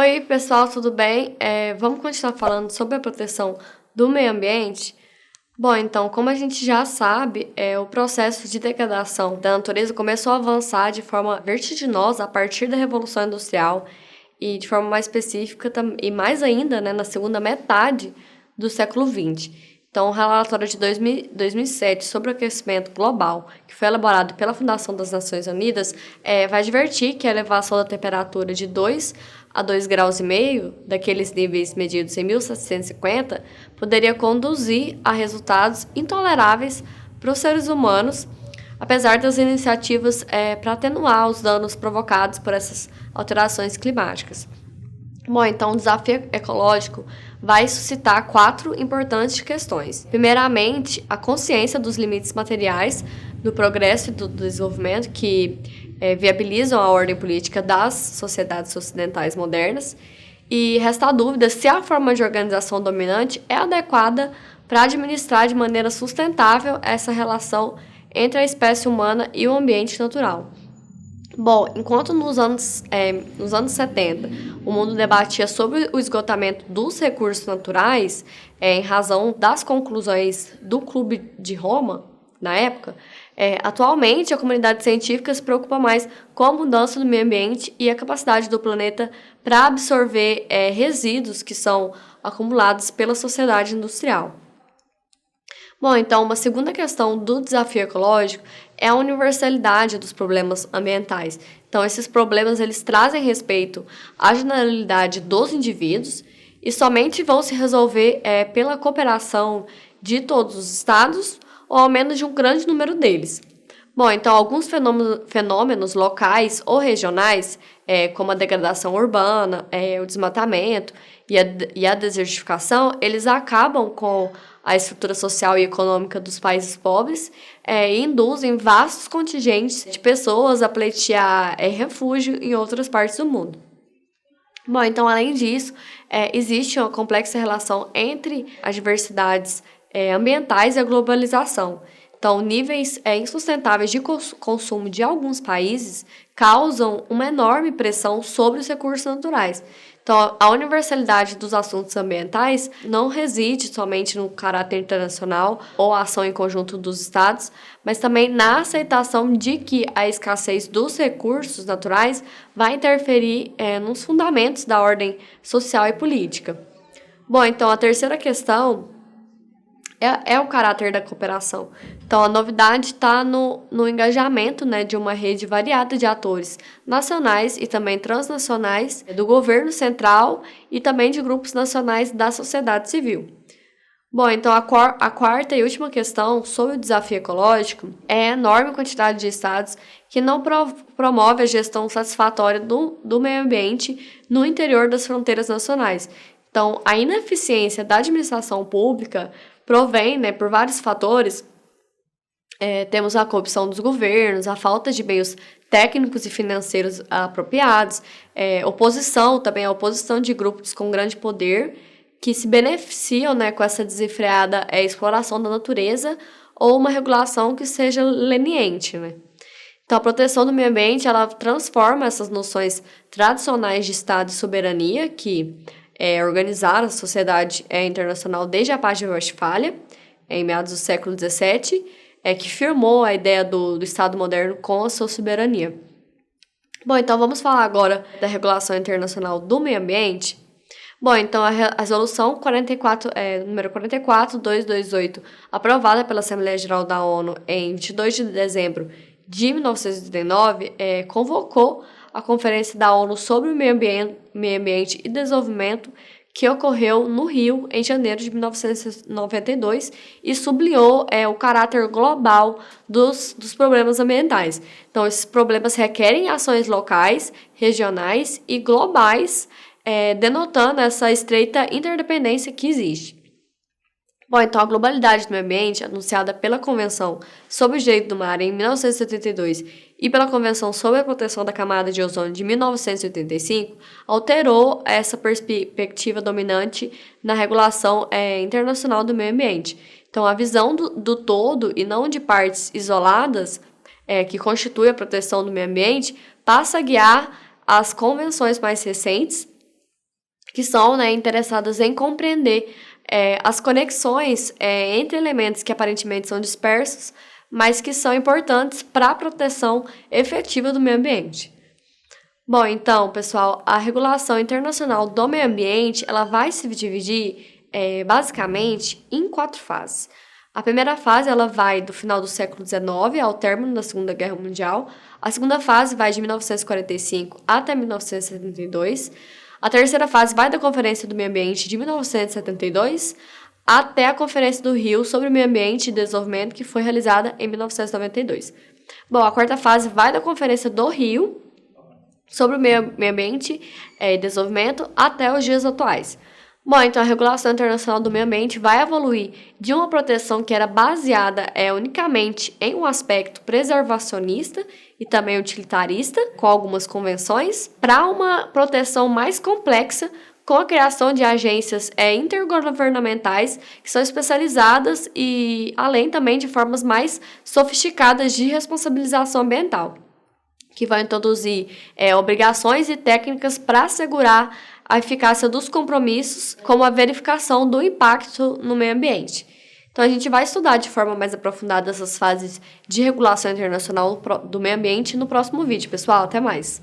Oi, pessoal, tudo bem? Vamos continuar falando sobre a proteção do meio ambiente? Bom, então, como a gente já sabe, o processo de degradação da natureza começou a avançar de forma vertiginosa a partir da Revolução Industrial e de forma mais específica e mais ainda, né, na segunda metade do século XX. Então, o relatório de 2007 sobre o aquecimento global, que foi elaborado pela Fundação das Nações Unidas, vai advertir que a elevação da temperatura de 2 a 2,5 graus, daqueles níveis medidos em 1750, poderia conduzir a resultados intoleráveis para os seres humanos, apesar das iniciativas para atenuar os danos provocados por essas alterações climáticas. Bom, então o desafio ecológico vai suscitar 4 importantes questões. Primeiramente, a consciência dos limites materiais do progresso e do desenvolvimento que viabilizam a ordem política das sociedades ocidentais modernas. E resta a dúvida se a forma de organização dominante é adequada para administrar de maneira sustentável essa relação entre a espécie humana e o ambiente natural. Bom, enquanto nos anos 70 o mundo debatia sobre o esgotamento dos recursos naturais, em razão das conclusões do Clube de Roma, na época, atualmente a comunidade científica se preocupa mais com a mudança do meio ambiente e a capacidade do planeta para absorver resíduos que são acumulados pela sociedade industrial. Bom, então, uma segunda questão do desafio ecológico é a universalidade dos problemas ambientais. Então, esses problemas eles trazem respeito à generalidade dos indivíduos e somente vão se resolver pela cooperação de todos os estados ou ao menos de um grande número deles. Bom, então, alguns fenômenos locais ou regionais, como a degradação urbana, o desmatamento e a desertificação, eles acabam com a estrutura social e econômica dos países pobres e induzem vastos contingentes de pessoas a pleitear refúgio em outras partes do mundo. Bom, então, além disso, existe uma complexa relação entre as diversidades ambientais e a globalização. Então, níveis insustentáveis de consumo de alguns países causam uma enorme pressão sobre os recursos naturais. Então, a universalidade dos assuntos ambientais não reside somente no caráter internacional ou a ação em conjunto dos estados, mas também na aceitação de que a escassez dos recursos naturais vai interferir nos fundamentos da ordem social e política. Bom, então, a terceira questão é o caráter da cooperação. Então, a novidade está no engajamento, né, de uma rede variada de atores nacionais e também transnacionais, do governo central e também de grupos nacionais da sociedade civil. Bom, então a quarta e última questão sobre o desafio ecológico é a enorme quantidade de estados que não promove a gestão satisfatória do meio ambiente no interior das fronteiras nacionais. Então, a ineficiência da administração pública provém, né, por vários fatores. Temos a corrupção dos governos, a falta de meios técnicos e financeiros apropriados, a oposição de grupos com grande poder que se beneficiam, né, com essa desenfreada exploração da natureza ou uma regulação que seja leniente, né? Então, a proteção do meio ambiente ela transforma essas noções tradicionais de Estado e soberania que organizaram a sociedade internacional desde a Paz de Westfália, em meados do século XVII, que firmou a ideia do Estado moderno com a sua soberania. Bom, então vamos falar agora da regulação internacional do meio ambiente. Bom, então a resolução número 44.228, aprovada pela Assembleia Geral da ONU em 22 de dezembro de 1989, convocou a Conferência da ONU sobre o Meio Ambiente e Desenvolvimento, que ocorreu no Rio em janeiro de 1992 e sublinhou o caráter global dos problemas ambientais. Então, esses problemas requerem ações locais, regionais e globais, denotando essa estreita interdependência que existe. Bom, então a globalidade do meio ambiente, anunciada pela Convenção sobre o Direito do Mar em 1972 e pela Convenção sobre a Proteção da Camada de Ozônio de 1985, alterou essa perspectiva dominante na regulação internacional do meio ambiente. Então, a visão do todo e não de partes isoladas, que constitui a proteção do meio ambiente, passa a guiar as convenções mais recentes que são, né, interessadas em compreender as conexões entre elementos que aparentemente são dispersos, mas que são importantes para a proteção efetiva do meio ambiente. Bom, então, pessoal, a regulação internacional do meio ambiente, ela vai se dividir basicamente em 4 fases. A primeira fase, ela vai do final do século XIX ao término da Segunda Guerra Mundial. A segunda fase vai de 1945 até 1972. A terceira fase vai da Conferência do Meio Ambiente de 1972 até a Conferência do Rio sobre o Meio Ambiente e Desenvolvimento, que foi realizada em 1992. Bom, a quarta fase vai da Conferência do Rio sobre o meio ambiente e desenvolvimento até os dias atuais. Bom, então a regulação internacional do meio ambiente vai evoluir de uma proteção que era baseada unicamente em um aspecto preservacionista e também utilitarista, com algumas convenções, para uma proteção mais complexa, com a criação de agências intergovernamentais que são especializadas e além também de formas mais sofisticadas de responsabilização ambiental, que vão introduzir obrigações e técnicas para assegurar a eficácia dos compromissos, como a verificação do impacto no meio ambiente. Então, a gente vai estudar de forma mais aprofundada essas fases de regulação internacional do meio ambiente no próximo vídeo, pessoal. Até mais!